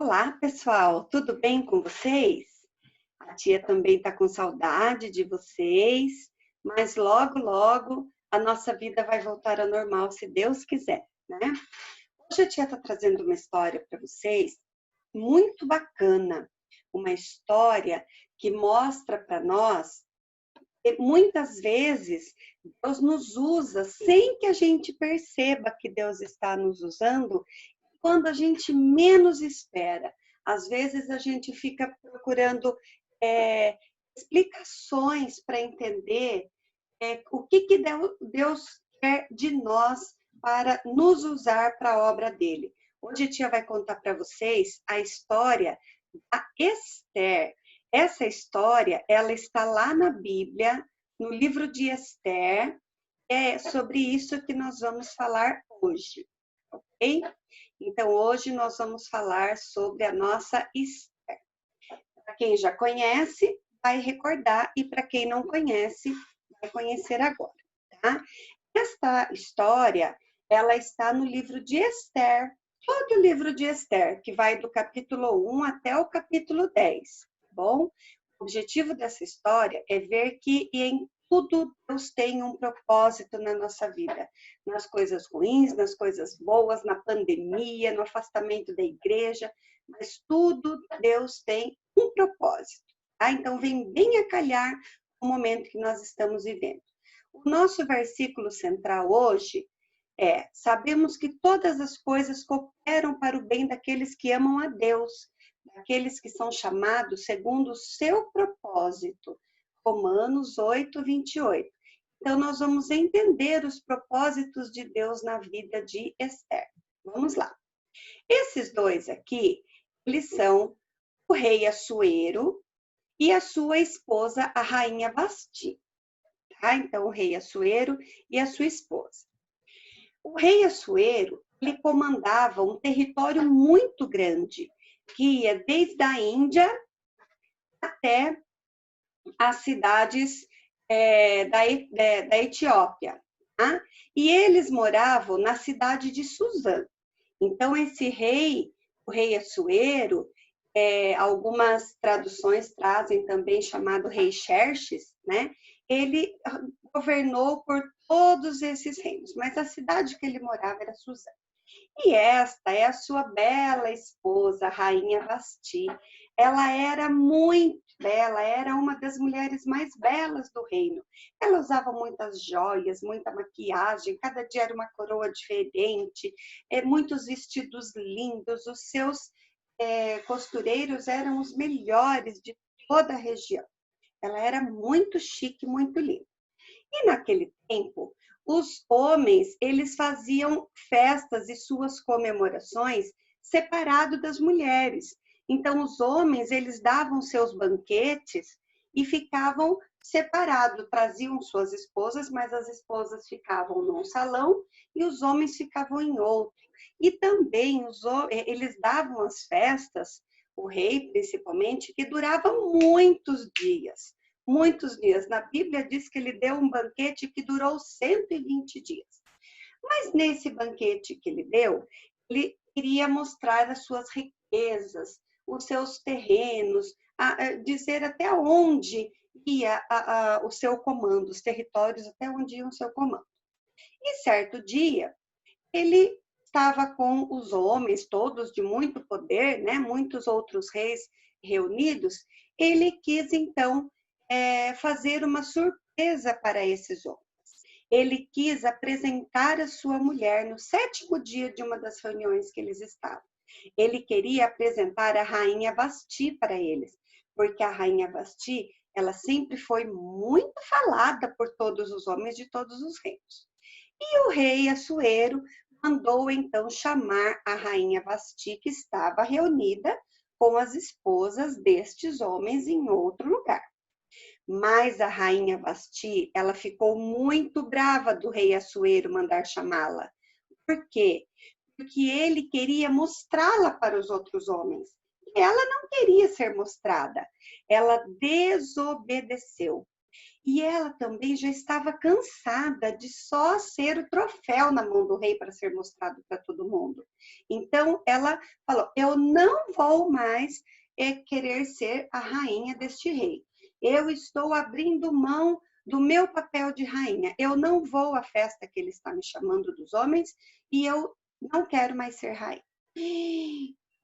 Olá, pessoal, tudo bem com vocês? A tia também está com saudade de vocês, mas logo, logo a nossa vida vai voltar ao normal, se Deus quiser, né? Hoje a tia está trazendo uma história para vocês muito bacana, uma história que mostra para nós que muitas vezes Deus nos usa sem que a gente perceba que Deus está nos usando quando a gente menos espera. Às vezes a gente fica procurando explicações para entender o que Deus quer de nós para nos usar para a obra dele. Hoje a tia vai contar para vocês a história da Esther. Essa história, ela está lá na Bíblia, no livro de Esther. É sobre isso que nós vamos falar hoje, ok? Então, hoje nós vamos falar sobre a nossa Esther. Para quem já conhece, vai recordar, e para quem não conhece, vai conhecer agora, tá? Esta história, ela está no livro de Esther, todo o livro de Esther, que vai do capítulo 1 até o capítulo 10, tá bom? O objetivo dessa história é ver que em tudo Deus tem um propósito na nossa vida, nas coisas ruins, nas coisas boas, na pandemia, no afastamento da igreja, mas tudo Deus tem um propósito, tá? Então vem bem a calhar o momento que nós estamos vivendo. O nosso versículo central hoje é: sabemos que todas as coisas cooperam para o bem daqueles que amam a Deus, daqueles que são chamados segundo o seu propósito. Romanos 8, 28. Então, nós vamos entender os propósitos de Deus na vida de Esther. Vamos lá. Esses dois aqui, eles são o rei Assuero e a sua esposa, a rainha Vasti. Tá? Então, o rei Assuero e a sua esposa. O rei Assuero, ele comandava um território muito grande, que ia desde a Índia até as cidades da Etiópia. Tá? E eles moravam na cidade de Suzã. Então, esse rei, o rei Assuero, algumas traduções trazem também chamado rei Xerxes, né? Ele governou por todos esses reinos, mas a cidade que ele morava era Suzã. E esta é a sua bela esposa, a rainha Vasti. Ela era muito bela, era uma das mulheres mais belas do reino. Ela usava muitas joias, muita maquiagem, cada dia era uma coroa diferente, muitos vestidos lindos. Os seus costureiros eram os melhores de toda a região. Ela era muito chique, muito linda. E naquele tempo, os homens, eles faziam festas e suas comemorações separado das mulheres. Então, os homens, eles davam seus banquetes e ficavam separados, traziam suas esposas, mas as esposas ficavam num salão e os homens ficavam em outro. E também eles davam as festas, o rei principalmente, que duravam muitos dias. Muitos dias. Na Bíblia diz que ele deu um banquete que durou 120 dias. Mas nesse banquete que ele deu, ele queria mostrar as suas riquezas, os seus terrenos, dizer até onde ia o seu comando, os territórios até onde ia o seu comando. E certo dia, ele estava com os homens, todos de muito poder, né? Muitos outros reis reunidos. Ele quis, então, fazer uma surpresa para esses homens. Ele quis apresentar a sua mulher no 7º dia de uma das reuniões que eles estavam. Ele queria apresentar a rainha Vasti para eles, porque a rainha Vasti, ela sempre foi muito falada por todos os homens de todos os reinos. E o rei Assuero mandou então chamar a rainha Vasti, que estava reunida com as esposas destes homens em outro lugar. Mas a rainha Vasti, ela ficou muito brava do rei Assuero mandar chamá-la. Por quê? Porque ele queria mostrá-la para os outros homens. E ela não queria ser mostrada. Ela desobedeceu. E ela também já estava cansada de só ser o troféu na mão do rei para ser mostrado para todo mundo. Então, ela falou: eu não vou mais querer ser a rainha deste rei. Eu estou abrindo mão do meu papel de rainha. Eu não vou à festa que ele está me chamando dos homens e eu não quero mais ser rainha.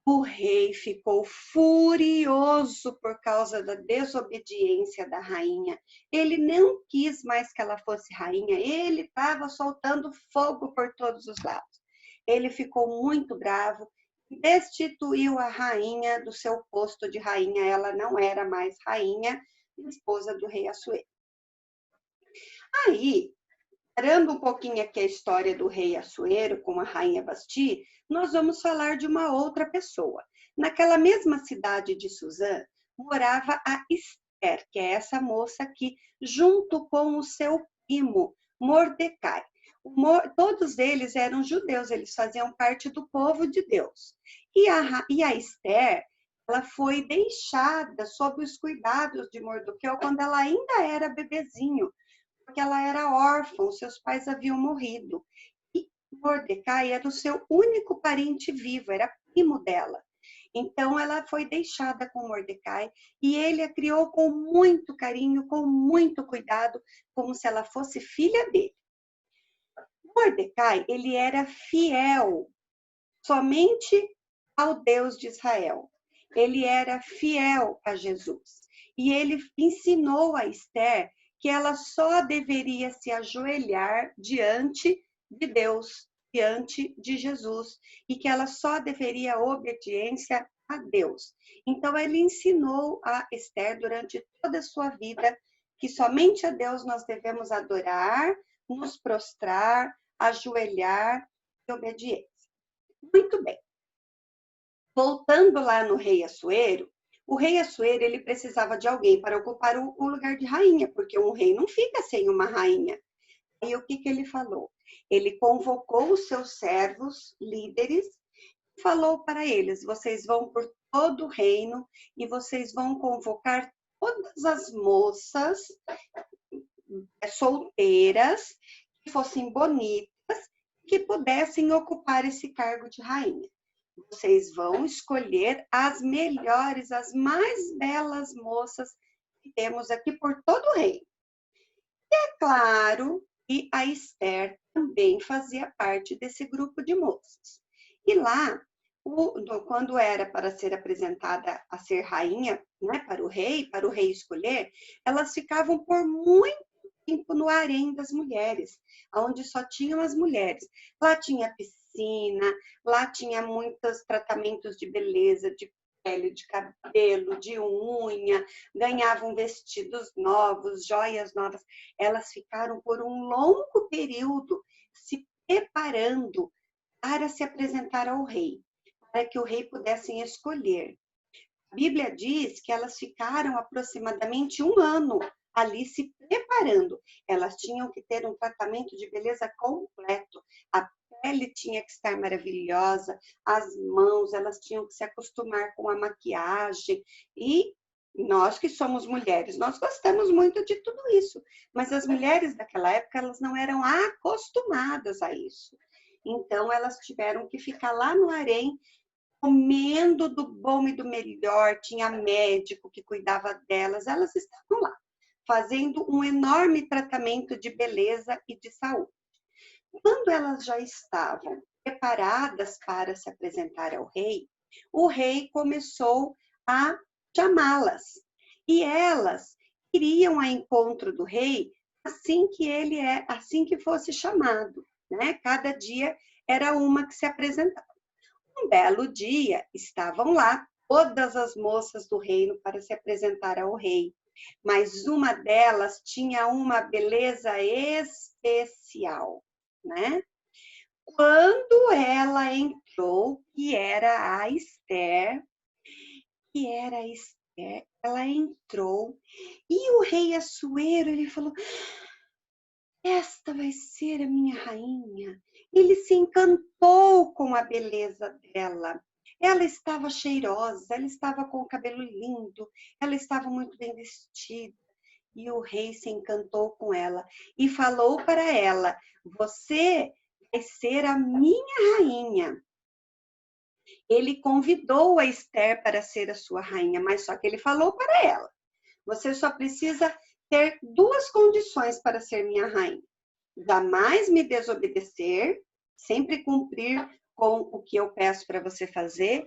O rei ficou furioso por causa da desobediência da rainha. Ele não quis mais que ela fosse rainha, ele estava soltando fogo por todos os lados. Ele ficou muito bravo, destituiu a rainha do seu posto de rainha. Ela não era mais rainha, esposa do rei Assuero. Aí, parando um pouquinho aqui a história do rei Assuero com a rainha Vasti, nós vamos falar de uma outra pessoa. Naquela mesma cidade de Suzã, morava a Esther, que é essa moça aqui, junto com o seu primo, Mordecai. Todos eles eram judeus, eles faziam parte do povo de Deus. E a Esther, ela foi deixada sob os cuidados de Mordecai quando ela ainda era bebezinho, porque ela era órfã, seus pais haviam morrido. E Mordecai era o seu único parente vivo, era primo dela. Então, ela foi deixada com Mordecai e ele a criou com muito carinho, com muito cuidado, como se ela fosse filha dele. Mordecai, ele era fiel somente ao Deus de Israel. Ele era fiel a Jesus. E ele ensinou a Esther que ela só deveria se ajoelhar diante de Deus, diante de Jesus, e que ela só deveria obediência a Deus. Então, ele ensinou a Esther durante toda a sua vida que somente a Deus nós devemos adorar, nos prostrar, ajoelhar e obediência. Muito bem. Voltando lá no rei Assuero, o rei Assuero ele precisava de alguém para ocupar o lugar de rainha, porque um rei não fica sem uma rainha. E o que ele falou? Ele convocou os seus servos, líderes, e falou para eles: vocês vão por todo o reino e vocês vão convocar todas as moças solteiras que fossem bonitas, que pudessem ocupar esse cargo de rainha. Vocês vão escolher as melhores, as mais belas moças que temos aqui por todo o reino. E é claro que a Esther também fazia parte desse grupo de moças. E lá, quando era para ser apresentada a ser rainha, né, para o rei escolher, elas ficavam por muito tempo no harém das mulheres, onde só tinham as mulheres. Lá tinha piscina, lá tinha muitos tratamentos de beleza, de pele, de cabelo, de unha, ganhavam vestidos novos, joias novas. Elas ficaram por um longo período se preparando para se apresentar ao rei, para que o rei pudesse escolher. A Bíblia diz que elas ficaram aproximadamente 1 ano ali se preparando. Elas tinham que ter um tratamento de beleza completo. A pele tinha que estar maravilhosa, as mãos, elas tinham que se acostumar com a maquiagem. E nós que somos mulheres, nós gostamos muito de tudo isso. Mas as mulheres daquela época, elas não eram acostumadas a isso. Então, elas tiveram que ficar lá no harém, comendo do bom e do melhor, tinha médico que cuidava delas, elas estavam lá, fazendo um enorme tratamento de beleza e de saúde. Quando elas já estavam preparadas para se apresentar ao rei, o rei começou a chamá-las. E elas iriam ao encontro do rei assim que fosse chamado, né? Cada dia era uma que se apresentava. Um belo dia, estavam lá todas as moças do reino para se apresentar ao rei, mas uma delas tinha uma beleza especial, né? Quando ela entrou, ela entrou e o rei Assuero, ele falou: esta vai ser a minha rainha. Ele se encantou com a beleza dela. Ela estava cheirosa, ela estava com o cabelo lindo, ela estava muito bem vestida. E o rei se encantou com ela e falou para ela: você vai ser a minha rainha. Ele convidou a Esther para ser a sua rainha, mas só que ele falou para ela: você só precisa ter duas condições para ser minha rainha. Jamais me desobedecer, sempre cumprir com o que eu peço para você fazer,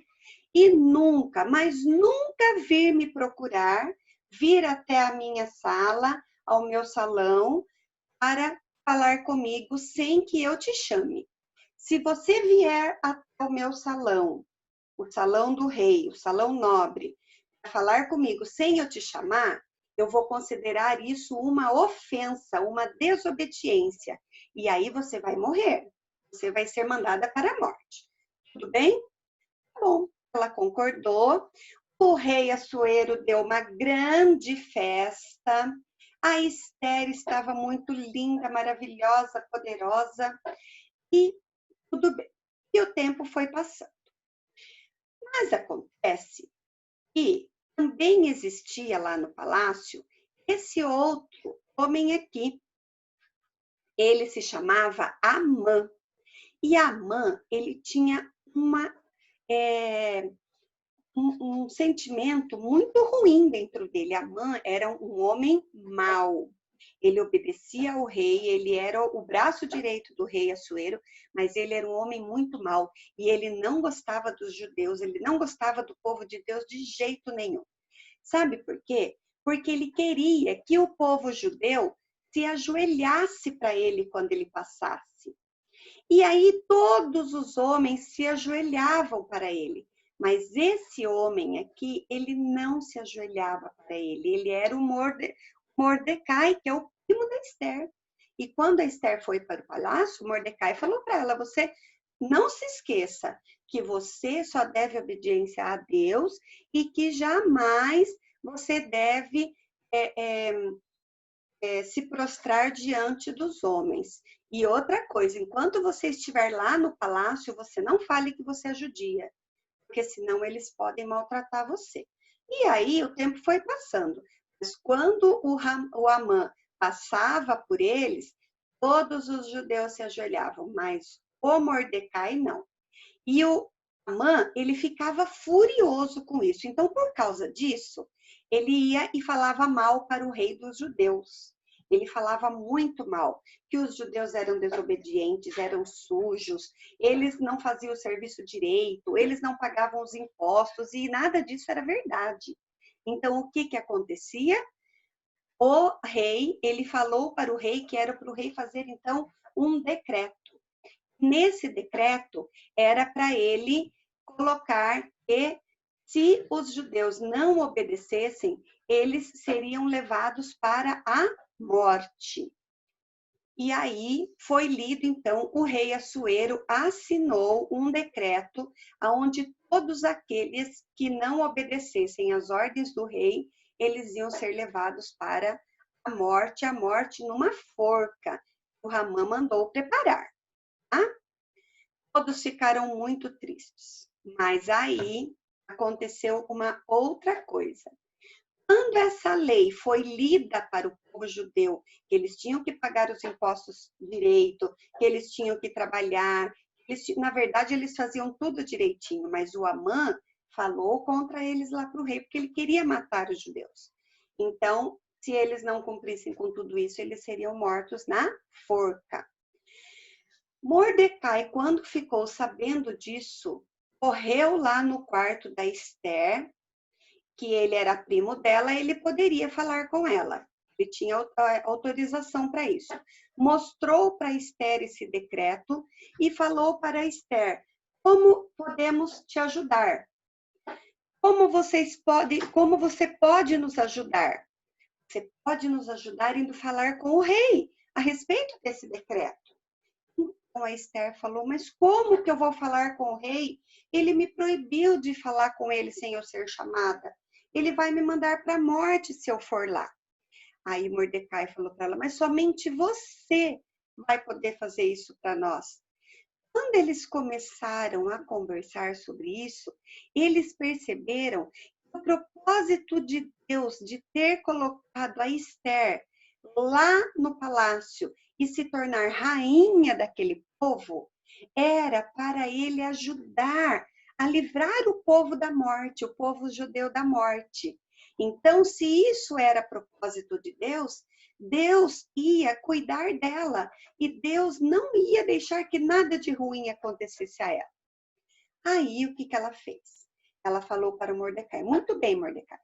e nunca, mas nunca vir me procurar, vir até a minha sala, ao meu salão, para falar comigo sem que eu te chame. Se você vier até o meu salão, o salão do rei, o salão nobre, para falar comigo sem eu te chamar, eu vou considerar isso uma ofensa, uma desobediência. E aí você vai morrer. Você vai ser mandada para a morte. Tudo bem? Bom, ela concordou. O rei Assuero deu uma grande festa. A Esther estava muito linda, maravilhosa, poderosa. E tudo bem. E o tempo foi passando. Mas acontece que também existia lá no palácio esse outro homem aqui. Ele se chamava Amã. E Amã, ele tinha um sentimento muito ruim dentro dele. Amã era um homem mau. Ele obedecia ao rei, ele era o braço direito do rei Assuero, mas ele era um homem muito mau. E ele não gostava dos judeus, ele não gostava do povo de Deus de jeito nenhum. Sabe por quê? Porque ele queria que o povo judeu se ajoelhasse para ele quando ele passasse. E aí todos os homens se ajoelhavam para ele. Mas esse homem aqui, ele não se ajoelhava para ele. Ele era o Mordecai, que é o primo da Esther. E quando a Esther foi para o palácio, Mordecai falou para ela: você não se esqueça que você só deve obediência a Deus e que jamais você deve se prostrar diante dos homens. E outra coisa, enquanto você estiver lá no palácio, você não fale que você é judia, porque senão eles podem maltratar você. E aí o tempo foi passando. Mas quando o Amã passava por eles, todos os judeus se ajoelhavam, mas o Mordecai não. E o Amã, ele ficava furioso com isso. Então, por causa disso, ele ia e falava mal para o rei dos judeus. Ele falava muito mal, que os judeus eram desobedientes, eram sujos, eles não faziam o serviço direito, eles não pagavam os impostos, e nada disso era verdade. Então, o que acontecia? O rei, ele falou para o rei que era para o rei fazer, então, um decreto. Nesse decreto, era para ele colocar que, se os judeus não obedecessem, eles seriam levados para a morte. E aí foi lido, então, o rei Assuero assinou um decreto onde todos aqueles que não obedecessem às ordens do rei, eles iam ser levados para a morte numa forca. O Ramã mandou preparar. Tá? Todos ficaram muito tristes. Mas aí aconteceu uma outra coisa. Quando essa lei foi lida para o povo judeu, que eles tinham que pagar os impostos direito, que eles tinham que trabalhar, na verdade eles faziam tudo direitinho, mas o Amã falou contra eles lá para o rei, porque ele queria matar os judeus. Então, se eles não cumprissem com tudo isso, eles seriam mortos na forca. Mordecai, quando ficou sabendo disso, correu lá no quarto da Esther, que ele era primo dela, ele poderia falar com ela. Ele tinha autorização para isso. Mostrou para Esther esse decreto e falou para Esther: como podemos te ajudar? Como você pode nos ajudar? Você pode nos ajudar indo falar com o rei a respeito desse decreto. Então a Esther falou: mas como que eu vou falar com o rei? Ele me proibiu de falar com ele sem eu ser chamada. Ele vai me mandar para a morte se eu for lá. Aí Mordecai falou para ela: mas somente você vai poder fazer isso para nós. Quando eles começaram a conversar sobre isso, eles perceberam O propósito de Deus de ter colocado a Esther lá no palácio e se tornar rainha daquele povo era para ele ajudar a livrar o povo da morte, o povo judeu da morte. Então, se isso era propósito de Deus, Deus ia cuidar dela e Deus não ia deixar que nada de ruim acontecesse a ela. Aí, o que ela fez? Ela falou para o Mordecai: muito bem, Mordecai,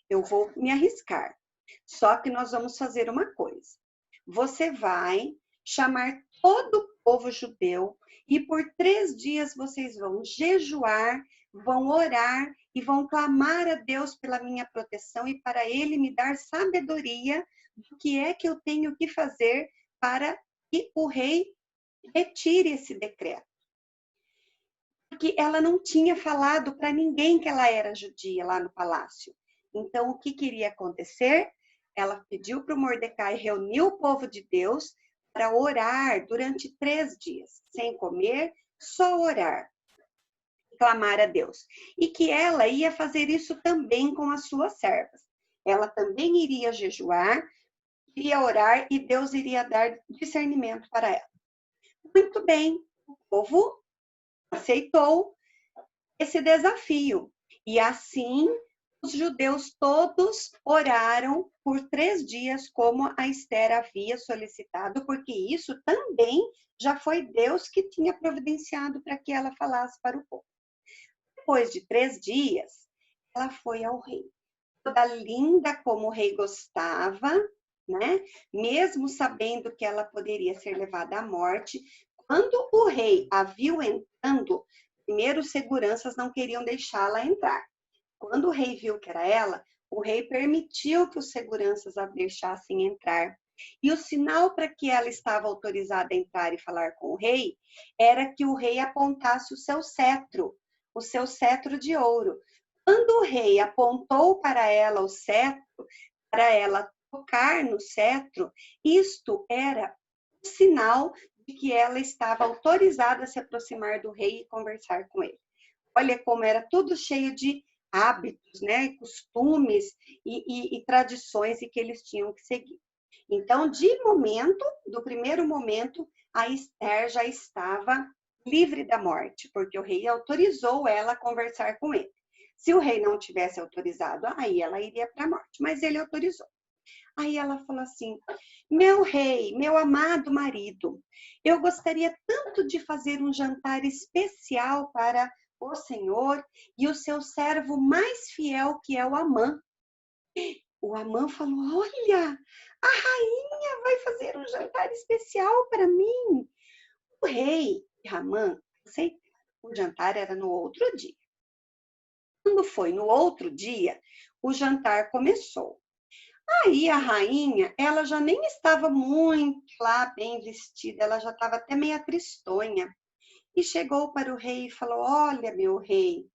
eu vou me arriscar. Só que nós vamos fazer uma coisa. Você vai chamar todo o povo judeu e por 3 dias vocês vão jejuar, vão orar e vão clamar a Deus pela minha proteção e para Ele me dar sabedoria do que é que eu tenho que fazer para que o rei retire esse decreto. Porque ela não tinha falado para ninguém que ela era judia lá no palácio. Então, o que queria acontecer? Ela pediu para o Mordecai reunir o povo de Deus para orar durante 3 dias, sem comer, só orar, clamar a Deus. E que ela ia fazer isso também com as suas servas. Ela também iria jejuar, iria orar e Deus iria dar discernimento para ela. Muito bem, o povo aceitou esse desafio. E assim, os judeus todos oraram por 3 dias, como a Esther havia solicitado, porque isso também já foi Deus que tinha providenciado para que ela falasse para o povo. Depois de 3 dias, ela foi ao rei. Toda linda como o rei gostava, né? Mesmo sabendo que ela poderia ser levada à morte, quando o rei a viu entrando, primeiro os seguranças não queriam deixá-la entrar. Quando o rei viu que era ela, o rei permitiu que os seguranças a deixassem entrar. E o sinal para que ela estava autorizada a entrar e falar com o rei era que o rei apontasse o seu cetro de ouro. Quando o rei apontou para ela o cetro, para ela tocar no cetro, isto era um sinal de que ela estava autorizada a se aproximar do rei e conversar com ele. Olha como era tudo cheio de hábitos, né, costumes e tradições e que eles tinham que seguir. Então, do primeiro momento, a Esther já estava livre da morte, porque o rei autorizou ela a conversar com ele. Se o rei não tivesse autorizado, aí ela iria para a morte, mas ele autorizou. Aí ela falou assim: meu rei, meu amado marido, eu gostaria tanto de fazer um jantar especial para o Senhor e o seu servo mais fiel, que é o Amã. O Amã falou: olha, a rainha vai fazer um jantar especial para mim. O rei e Amã aceitaram. O jantar era no outro dia. Quando foi no outro dia, o jantar começou. Aí a rainha, ela já nem estava muito lá bem vestida, ela já estava até meio tristonha. E chegou para o rei e falou: olha, meu rei,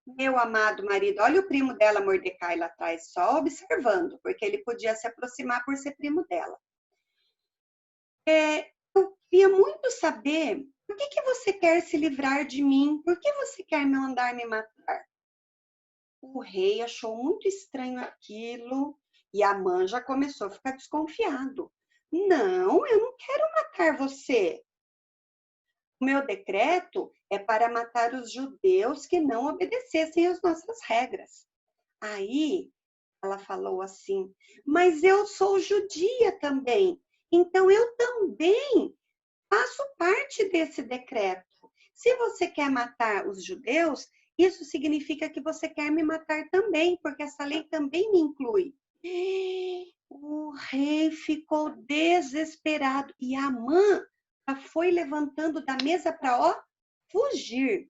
meu amado marido, olha o primo dela, Mordecai, lá atrás, só observando, porque ele podia se aproximar por ser primo dela. Eu queria muito saber, por que você quer se livrar de mim? Por que você quer me mandar me matar? O rei achou muito estranho aquilo e a mãe já começou a ficar desconfiado. Não, eu não quero matar você. O meu decreto é para matar os judeus que não obedecessem às nossas regras. Aí ela falou assim: mas eu sou judia também, então eu também faço parte desse decreto. Se você quer matar os judeus, isso significa que você quer me matar também, porque essa lei também me inclui. O rei ficou desesperado e a mãe foi levantando da mesa para fugir.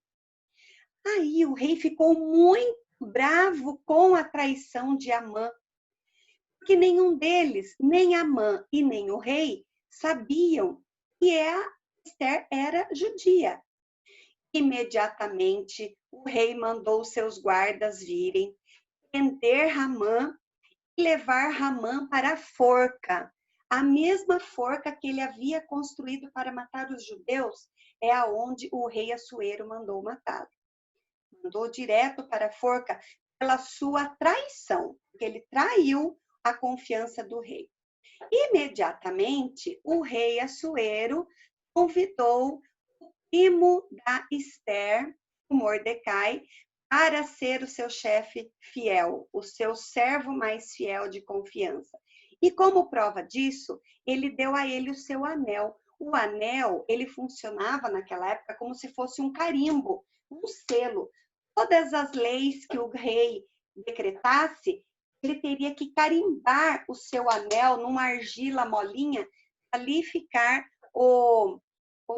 Aí o rei ficou muito bravo com a traição de Amã, porque nenhum deles, nem Amã e nem o rei, sabiam que a Esther era judia. Imediatamente, o rei mandou seus guardas virem, prender Ramã e levar Ramã para a forca. A mesma forca que ele havia construído para matar os judeus é aonde o rei Assuero mandou matá-lo. Mandou direto para a forca, pela sua traição, porque ele traiu a confiança do rei. Imediatamente, o rei Assuero convidou o primo da Esther, o Mordecai, para ser o seu chefe fiel, o seu servo mais fiel de confiança. E como prova disso, ele deu a ele o seu anel. O anel, ele funcionava naquela época como se fosse um carimbo, um selo. Todas as leis que o rei decretasse, ele teria que carimbar o seu anel numa argila molinha, ali ficar o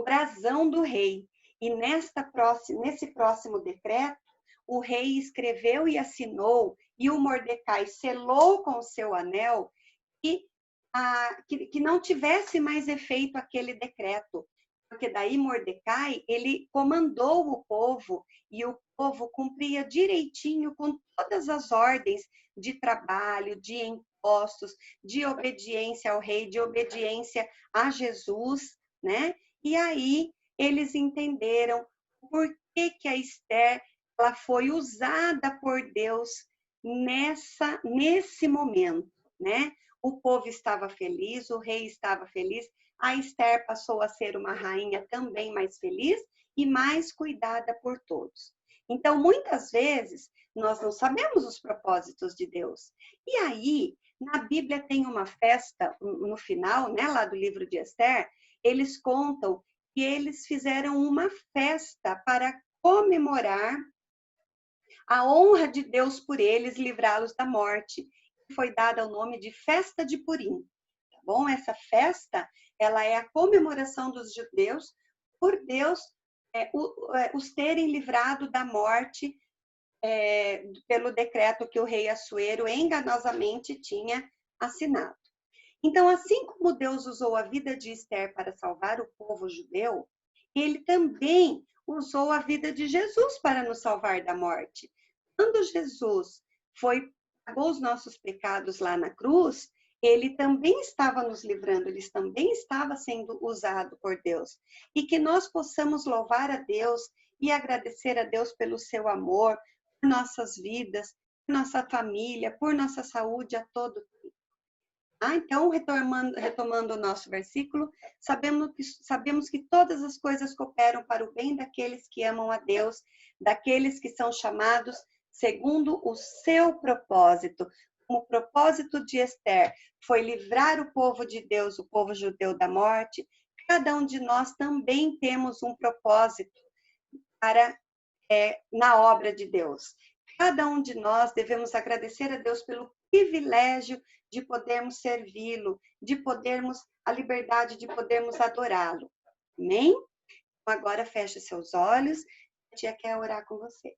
brasão do rei. E nesse próximo decreto, o rei escreveu e assinou, e o Mordecai selou com o seu anel, e que não tivesse mais efeito aquele decreto. Porque daí Mordecai, ele comandou o povo, e o povo cumpria direitinho com todas as ordens de trabalho, de impostos, de obediência ao rei, de obediência a Jesus, né? E aí eles entenderam por que a Esther ela foi usada por Deus nesse momento, né? O povo estava feliz, o rei estava feliz, a Esther passou a ser uma rainha também mais feliz e mais cuidada por todos. Então, muitas vezes, nós não sabemos os propósitos de Deus. E aí, na Bíblia tem uma festa, no final, né, lá do livro de Esther, eles contam que eles fizeram uma festa para comemorar a honra de Deus por eles, livrá-los da morte. Foi dada o nome de Festa de Purim. Tá bom? Essa festa, ela é a comemoração dos judeus por Deus os terem livrado da morte pelo decreto que o rei Assuero enganosamente tinha assinado. Então, assim como Deus usou a vida de Esther para salvar o povo judeu, ele também usou a vida de Jesus para nos salvar da morte. Quando Jesus pagou os nossos pecados lá na cruz, ele também estava nos livrando, ele também estava sendo usado por Deus. E que nós possamos louvar a Deus e agradecer a Deus pelo seu amor, por nossas vidas, por nossa família, por nossa saúde a todo tempo. Então, retomando o nosso versículo, sabemos que todas as coisas cooperam para o bem daqueles que amam a Deus, daqueles que são chamados segundo o seu propósito. O propósito de Esther foi livrar o povo de Deus, o povo judeu da morte. Cada um de nós também temos um propósito na obra de Deus. Cada um de nós devemos agradecer a Deus pelo privilégio de podermos servi-lo, de podermos, a liberdade de podermos adorá-lo. Amém? Agora feche seus olhos, a tia quer orar com vocês.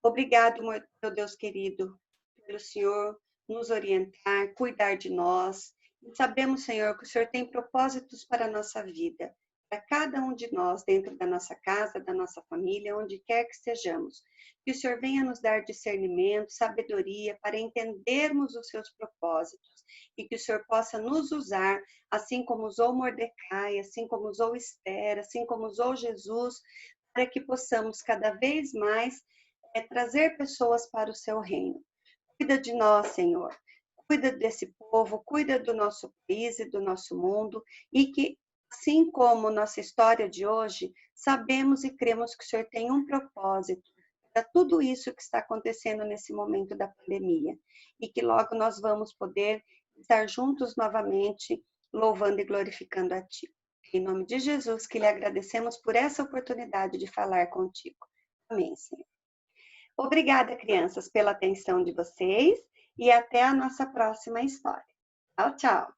Obrigado, meu Deus querido, pelo Senhor nos orientar, cuidar de nós. E sabemos, Senhor, que o Senhor tem propósitos para a nossa vida, para cada um de nós, dentro da nossa casa, da nossa família, onde quer que estejamos. Que o Senhor venha nos dar discernimento, sabedoria, para entendermos os seus propósitos. E que o Senhor possa nos usar, assim como usou Mordecai, assim como usou Esther, assim como usou Jesus, para que possamos cada vez mais trazer pessoas para o seu reino. Cuida de nós, Senhor. Cuida desse povo, cuida do nosso país e do nosso mundo, e que, assim como nossa história de hoje, sabemos e cremos que o Senhor tem um propósito para tudo isso que está acontecendo nesse momento da pandemia, e que logo nós vamos poder estar juntos novamente, louvando e glorificando a Ti. Em nome de Jesus, que lhe agradecemos por essa oportunidade de falar contigo. Amém, Senhor. Obrigada, crianças, pela atenção de vocês e até a nossa próxima história. Tchau, tchau!